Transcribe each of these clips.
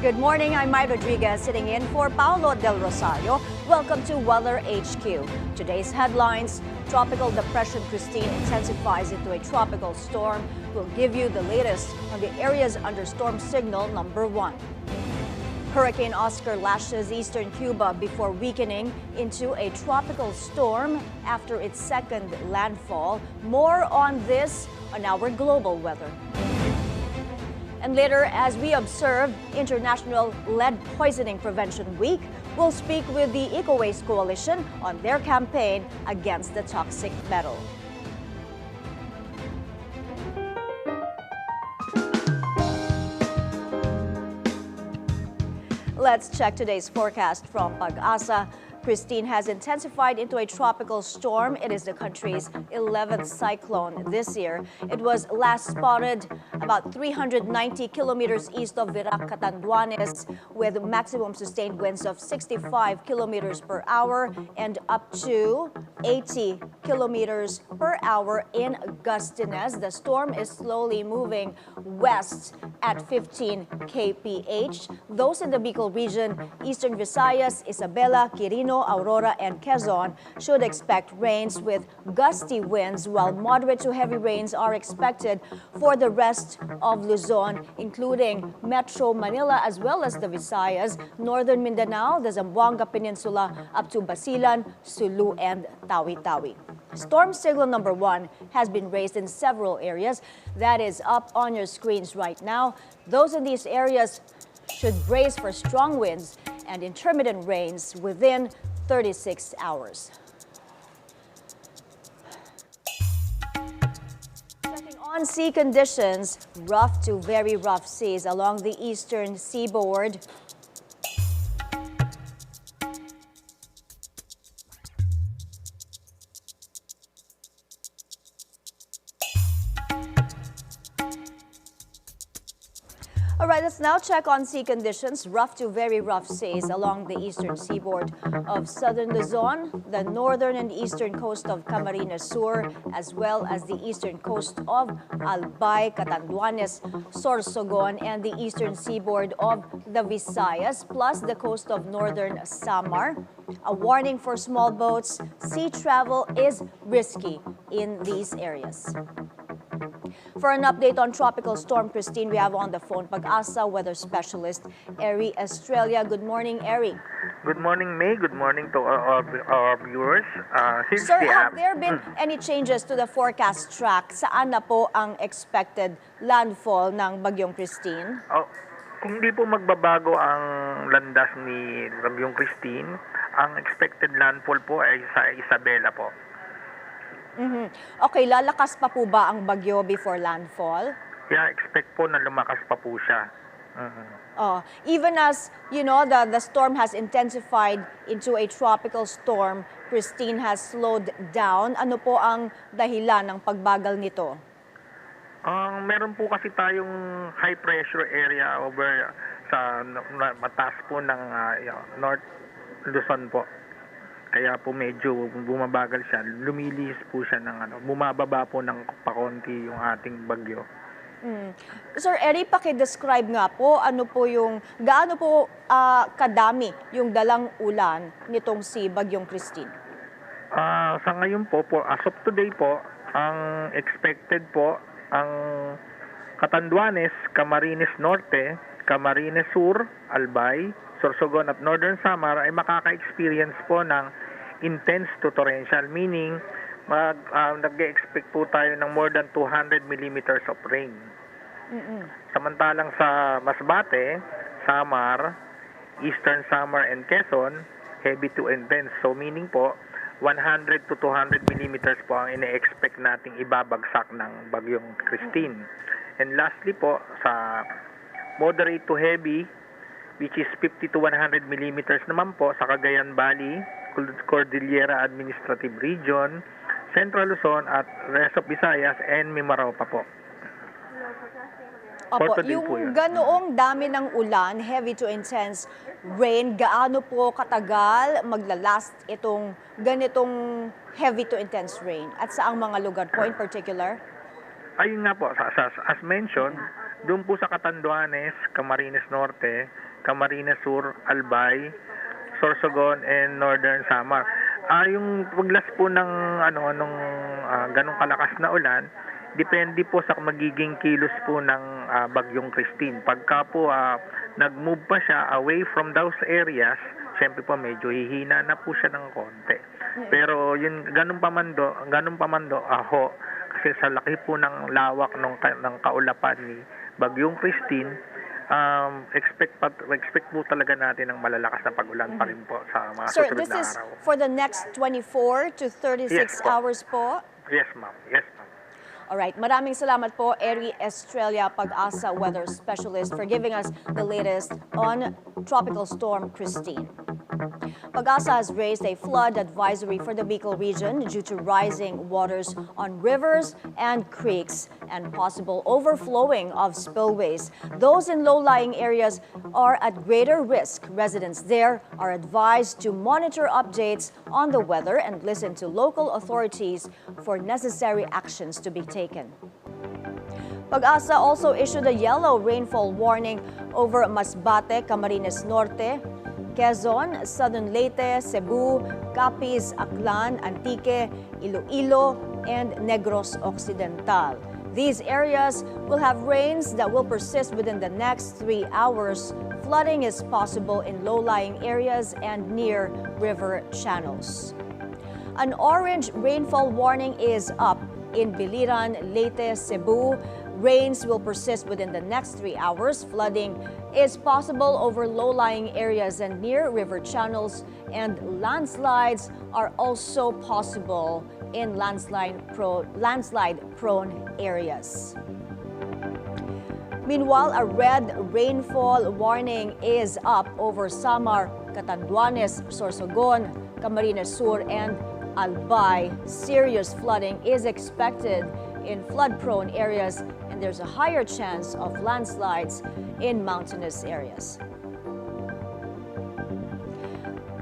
Good morning, I'm Mai Rodriguez sitting in for Paolo Del Rosario. Welcome to Weather HQ. Today's headlines: Tropical Depression Christine intensifies into a tropical storm. We'll give you the latest on the areas under storm signal number 1. Hurricane Oscar lashes eastern Cuba before weakening into a tropical storm after its second landfall. More on this on our global weather. And later, as we observe International Lead Poisoning Prevention Week, we'll speak with the Eco-Waste Coalition on their campaign against the toxic metal. Let's check today's forecast from Pag-asa. Christine has intensified into a tropical storm. It is the country's 11th cyclone this year. It was last spotted about 390 kilometers east of Virac, Catanduanes, with maximum sustained winds of 65 kilometers per hour and up to 80 kilometers per hour in gustiness. The storm is slowly moving west at 15 kph. Those in the Bicol region, Eastern Visayas, Isabela, Quirino, Aurora, and Quezon should expect rains with gusty winds, while moderate to heavy rains are expected for the rest of Luzon, including Metro Manila as well as the Visayas, Northern Mindanao, the Zamboanga Peninsula up to Basilan, Sulu, and Tawi-Tawi. Storm signal number 1 has been raised in several areas. That is up on your screens right now. Those in these areas should brace for strong winds and intermittent rains within 36 hours. Checking on sea conditions, rough to very rough seas along the eastern seaboard. All right, let's now check on sea conditions. Rough to very rough seas along the eastern seaboard of southern Luzon, the northern and eastern coast of Camarines Sur, as well as the eastern coast of Albay, Catanduanes, Sorsogon, and the eastern seaboard of the Visayas, plus the coast of northern Samar. A warning for small boats. Sea travel is risky in these areas. For an update on Tropical Storm Christine, we have on the phone Pag-asa weather specialist Eri Estrella. Good morning, Eri. Good morning, May. Good morning to our viewers. Sir, have there been any changes to the forecast track? Saan na po ang expected landfall ng Bagyong Christine? Kung di po magbabago ang landas ni Bagyong Christine, ang expected landfall po ay sa Isabela po. Okay, lalakas pa po ba ang bagyo before landfall? Yeah, expect po na lumakas pa po siya. Even as, you know, the storm has intensified into a tropical storm, Christine has slowed down. Ano po ang dahilan ng pagbagal nito? Meron po kasi tayong high pressure area over sa mataas po ng North Luzon po. Kaya po medyo bumabagal siya, lumilihis po siya ng bumababa po ng pakonti yung ating bagyo. Sir Eri, paki-describe nga po gaano po kadami yung dalang ulan nitong si Bagyong Christine? Sa ngayon po, as of today po, ang expected po, ang Catanduanes, Camarines Norte, Camarines Sur, Albay, Sorsogon at Northern Samar ay makaka-experience po ng intense to torrential, meaning nag-expect po tayo ng more than 200 millimeters of rain. Samantalang sa Masbate, Samar, Eastern Samar and Quezon, heavy to intense. So meaning po, 100 to 200 millimeters po ang ine-expect nating ibabagsak ng Bagyong Christine. And lastly po, sa moderate to heavy, which is 50 to 100 millimeters naman po sa Cagayan Valley, Cordillera Administrative Region, Central Luzon at rest of Visayas and Mindanao pa po. Opo, yung ganoong dami ng ulan, heavy to intense rain, gaano po katagal maglalast itong ganitong heavy to intense rain? At saang mga lugar po in particular? Ayun nga po, as mentioned, Doon po sa Catanduanes, Camarines Norte, Camarines Sur, Albay, Sorsogon, and Northern Samar. Yung paglas po ng ganong kalakas na ulan, depende po sa magiging kilos po ng bagyong Christine. Pagka po nag-move pa siya away from those areas, syempre po medyo hihina na po siya ng konti. Pero yun ganun pa man do kasi sa laki po ng lawak ng kaulapan ni bagyong Christine, expect po talaga natin ng malalakas na pag-ulan pa rin po sa mga Sir, susunod this na is araw. for the next 24 to 36 Yes, po. hours po? Yes, ma'am. Yes, ma'am. Alright, maraming salamat po, Eri Estrella, Pag-asa Weather Specialist, for giving us the latest on Tropical Storm Christine. Pag-asa has raised a flood advisory for the Bicol region due to rising waters on rivers and creeks and possible overflowing of spillways. Those in low-lying areas are at greater risk. Residents there are advised to monitor updates on the weather and listen to local authorities for necessary actions to be taken. Pag-asa also issued a yellow rainfall warning over Masbate, Camarines Norte, Quezon, Southern Leyte, Cebu, Capiz, Aklan, Antique, Iloilo, and Negros Occidental. These areas will have rains that will persist within the next 3 hours. Flooding is possible in low-lying areas and near river channels. An orange rainfall warning is up in Biliran, Leyte, Cebu. Rains will persist within the next 3 hours. Flooding is possible over low-lying areas and near river channels, and landslides are also possible in landslide-prone areas. Meanwhile, a red rainfall warning is up over Samar, Catanduanes, Sorsogon, Camarines Sur, and Albay. Serious flooding is expected in flood-prone areas, and there's a higher chance of landslides in mountainous areas.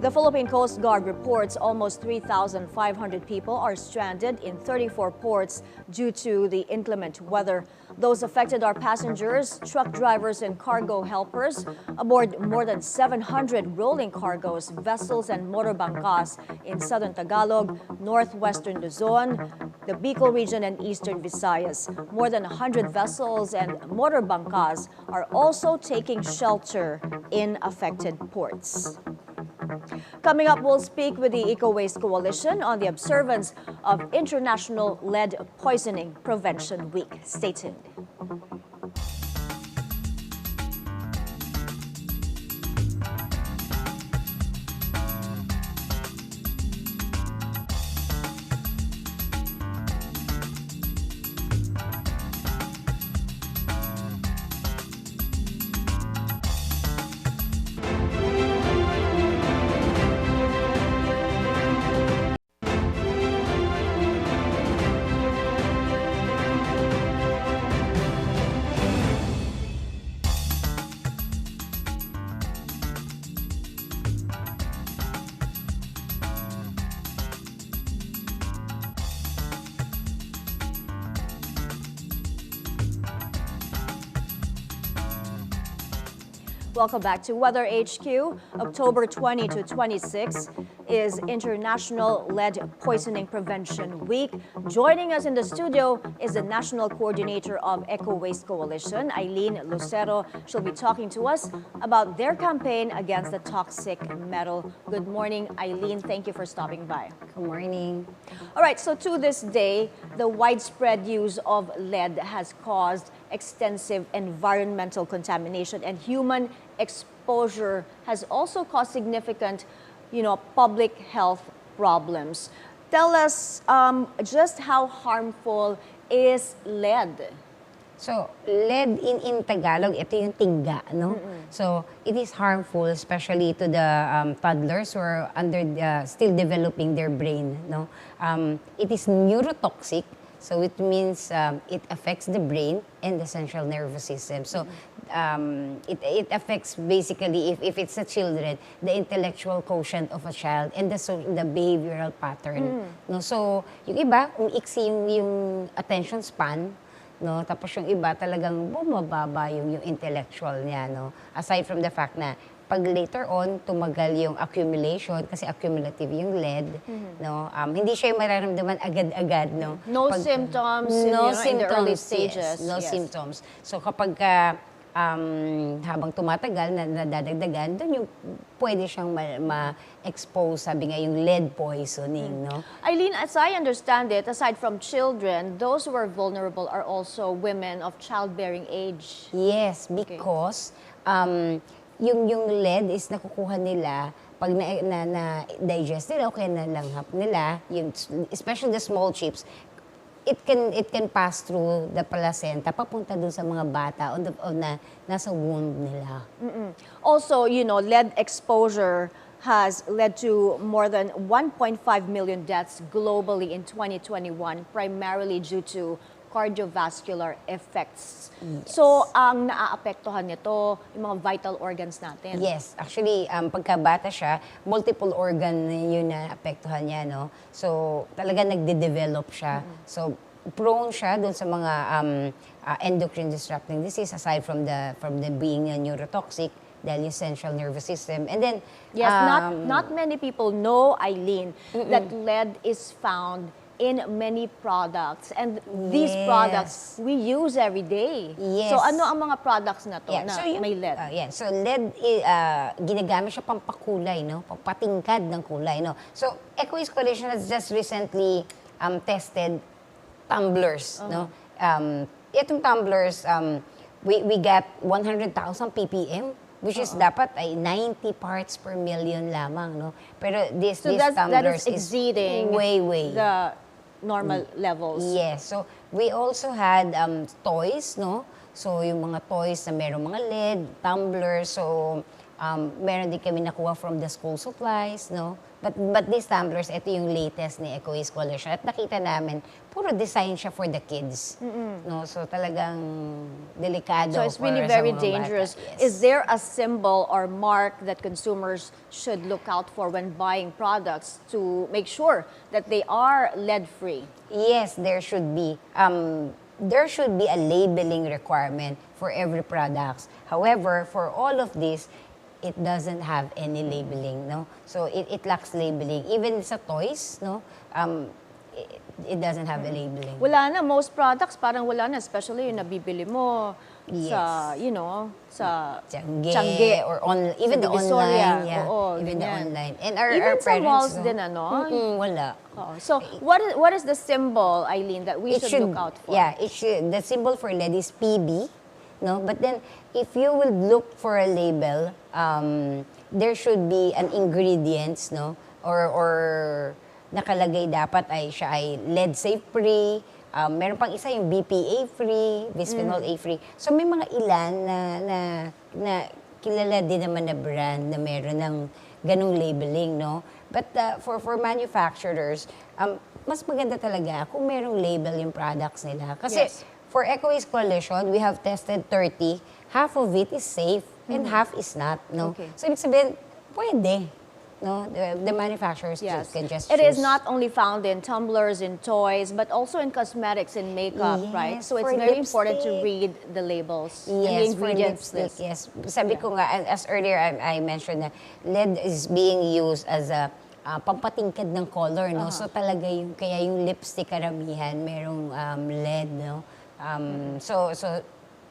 The Philippine Coast Guard reports almost 3,500 people are stranded in 34 ports due to the inclement weather. Those affected are passengers, truck drivers, and cargo helpers aboard more than 700 rolling cargos, vessels, and motor bangkas in southern Tagalog, northwestern Luzon, the Bicol region, and eastern Visayas. More than 100 vessels and motor bangkas are also taking shelter in affected ports. Coming up, we'll speak with the Eco Waste Coalition on the observance of International Lead Poisoning Prevention Week. Stay tuned. Welcome back to Weather HQ. October 20 to 26 is International Lead Poisoning Prevention Week. Joining us in the studio is the National Coordinator of Eco Waste Coalition, Eileen Lucero. She'll be talking to us about their campaign against the toxic metal. Good morning, Eileen. Thank you for stopping by. Good morning. All right, so to this day, the widespread use of lead has caused extensive environmental contamination, and human exposure has also caused significant, public health problems. Tell us just how harmful is lead? So, lead in Tagalog, ito yung tingga, no? So, it is harmful, especially to the toddlers who are still developing their brain, no? It is neurotoxic, so it means it affects the brain and the central nervous system. So, it affects basically, if it's a children, the intellectual quotient of a child and the behavioral pattern. No? So, yung iba, kung iksi yung attention span, no? Tapos yung iba talagang bumababa yung intellectual niya, no? Aside from the fact na pag later on tumagal yung accumulation kasi accumulative yung lead, no? Hindi siya yung mararamdaman agad-agad, no? No symptoms in, in the early stages. Yes, no Yes. symptoms. So kapag habang tumatagal, nadadagdagan, doon yung pwede siyang ma-expose, sabi nga, yung lead poisoning, no? Eileen, as I understand it, aside from children, those who are vulnerable are also women of childbearing age. Yes, because yung lead is nakukuha nila pag na-digest nila o kaya nalanghap nila, especially the small chips, it can pass through the placenta papunta dun sa mga bata na nasa womb nila. Also, lead exposure has led to more than 1.5 million deaths globally in 2021, primarily due to cardiovascular effects. Yes. So, ang naaapektuhan nito, yung mga vital organs natin. Yes, actually, pagkabata siya, multiple organ yun na apektuhan niya, no? So, talaga nagde-develop siya. So, prone siya dun sa mga endocrine disrupting disease aside from the being neurotoxic dahil yung central nervous system. And then, Yes, not many people know, Eileen, that lead is found in many products. And these products we use every day. Yes. So ano ang mga products na to na so may lead? So lead, ginagamit siya pampakulay, no? Pampatingkad ng kulay, no? So Ecoist Coalition has just recently tested tumblers, no? Itong tumblers, we got 100,000 ppm, which is dapat ay 90 parts per million lamang, no? Pero this tumblers that is exceeding way the normal levels. Yes. So, we also had toys, no? So, yung mga toys na merong mga lead, tumblers. So, meron din kami nakuha from the school supplies, no? But these tumblers, ito yung latest ni Ecoist Coalition. At nakita namin, puro design siya for the kids. No? So, talagang delikado. So it's really very dangerous. Yes. Is there a symbol or mark that consumers should look out for when buying products to make sure that they are lead-free? Yes, there should be. There should be a labeling requirement for every product. However, for all of this, it doesn't have any labeling, no? So it lacks labeling. Even sa toys, no? It doesn't have a labeling. Wala na, most products parang wala na, especially yung nabibili mo sa, sa Tiangge or even the online, even the online. And our even sa parents, malls no? din, ano? Wala. So, what is the symbol, Eileen, that we should look out for? Yeah, the symbol for lead is PB, no? But then, if you will look for a label, there should be an ingredients, no? Or nakalagay dapat siya ay lead safe free. Meron pang isa yung BPA free, bisphenol A free. So may mga ilan na kilala din naman na brand na meron ng ganung labeling, no? But for manufacturers, mas maganda talaga kung merong label yung products nila. Kasi for Ecoist Coalition, we have tested 30. Half of it is safe and half is not, no? Okay. So ibig sabihin, pwede. No, the manufacturers can just It choose. is not only found in tumblers, in toys, but also in cosmetics and makeup, right? So it's for very important to lipstick. read the labels and the Yes, for ingredients lipstick, list. yes. Sabi ko nga, as earlier I mentioned na lead is being used as a pampatingkad ng color, no? So talaga kaya yung lipstick karamihan merong lead, no? So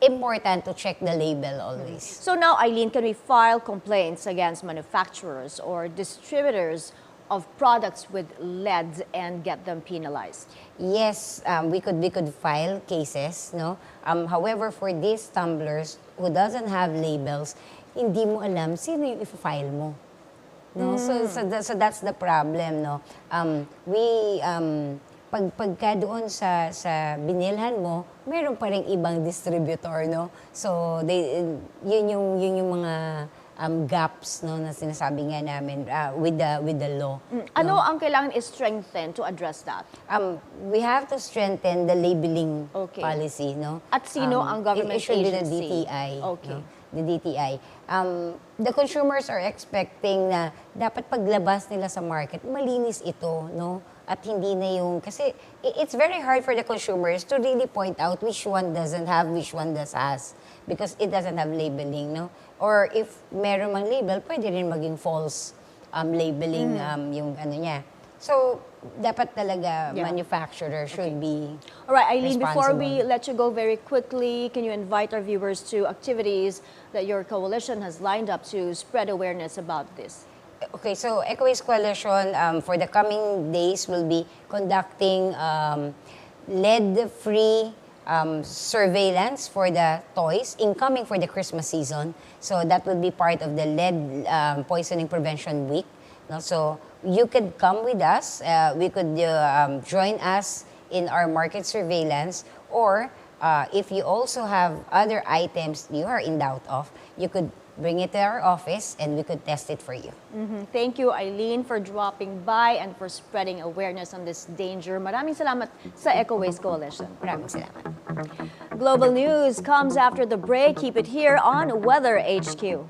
important to check the label always. So now, Eileen, can we file complaints against manufacturers or distributors of products with lead and get them penalized? Yes, we could file cases, no? However, for these tumblers who doesn't have labels, hindi mo alam sino yung i-file mo. No? So that's the problem, no? Pagka doon sa binilhan mo, meron pa ring ibang distributor, no? So yun yung mga gaps, no, na sinasabi nga namin with the law. Ano ang kailangan i-strengthen to address that? We have to strengthen the labeling Okay. policy, no? At sino ang government it should be the agency? DTI. Okay. No? The DTI. The consumers are expecting na dapat paglabas nila sa market, malinis ito, no? at hindi na yung, kasi it's very hard for the consumers to really point out which one doesn't have, which one does has. Because it doesn't have labeling, no? Or if meron mang label, pwede rin maging false labeling yung ano niya. So, dapat talaga manufacturer should be All right, Eileen, before we responsible. let you go very quickly, can you invite our viewers to activities that your coalition has lined up to spread awareness about this? Okay, so Ecowaste Coalition for the coming days will be conducting lead-free surveillance for the toys incoming for the Christmas season. So that will be part of the lead poisoning prevention week. No? So you could come with us. We could join us in our market surveillance, or if you also have other items you are in doubt of, you could bring it to our office and we could test it for you. Thank you, Eileen, for dropping by and for spreading awareness on this danger. Maraming salamat sa Ecowaste Coalition. Maraming salamat. Global news comes after the break. Keep it here on Weather HQ.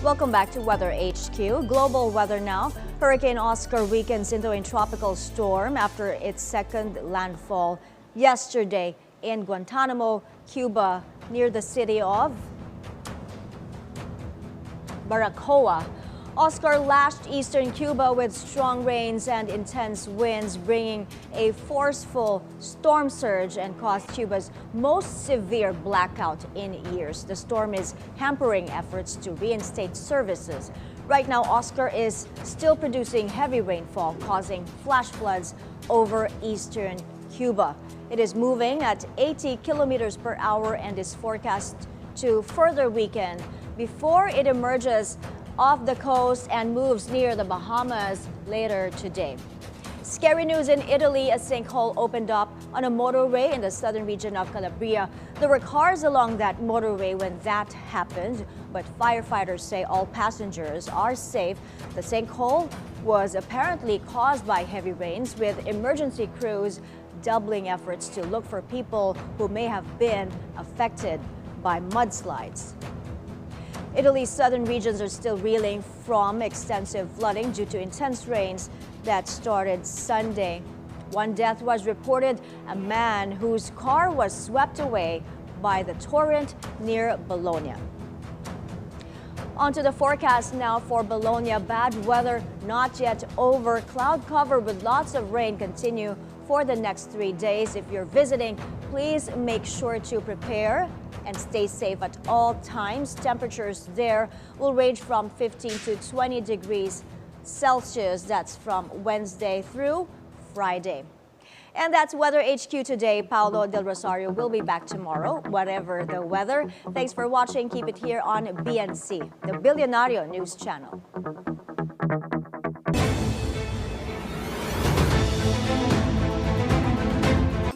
Welcome back to Weather HQ. Global weather now. Hurricane Oscar weakens into a tropical storm after its second landfall yesterday in Guantanamo, Cuba, near the city of Baracoa. Oscar lashed eastern Cuba with strong rains and intense winds, bringing a forceful storm surge and caused Cuba's most severe blackout in years. The storm is hampering efforts to reinstate services. Right now, Oscar is still producing heavy rainfall, causing flash floods over eastern Cuba. It is moving at 80 kilometers per hour and is forecast to further weaken before it emerges off the coast and moves near the Bahamas later today. Scary news in Italy. A sinkhole opened up on a motorway in the southern region of Calabria. There were cars along that motorway when that happened, but firefighters say all passengers are safe. The sinkhole was apparently caused by heavy rains, with emergency crews doubling efforts to look for people who may have been affected by mudslides. Italy's southern regions are still reeling from extensive flooding due to intense rains that started Sunday. One death was reported, a man whose car was swept away by the torrent near Bologna. On to the forecast now for Bologna. Bad weather not yet over. Cloud cover with lots of rain continue for the next 3 days. If you're visiting, please make sure to prepare and stay safe at all times. Temperatures there will range from 15 to 20 degrees Celsius. That's from Wednesday through Friday. And that's Weather HQ today. Paolo Del Rosario will be back tomorrow, whatever the weather. Thanks for watching. Keep it here on BNC, the Billionario News Channel.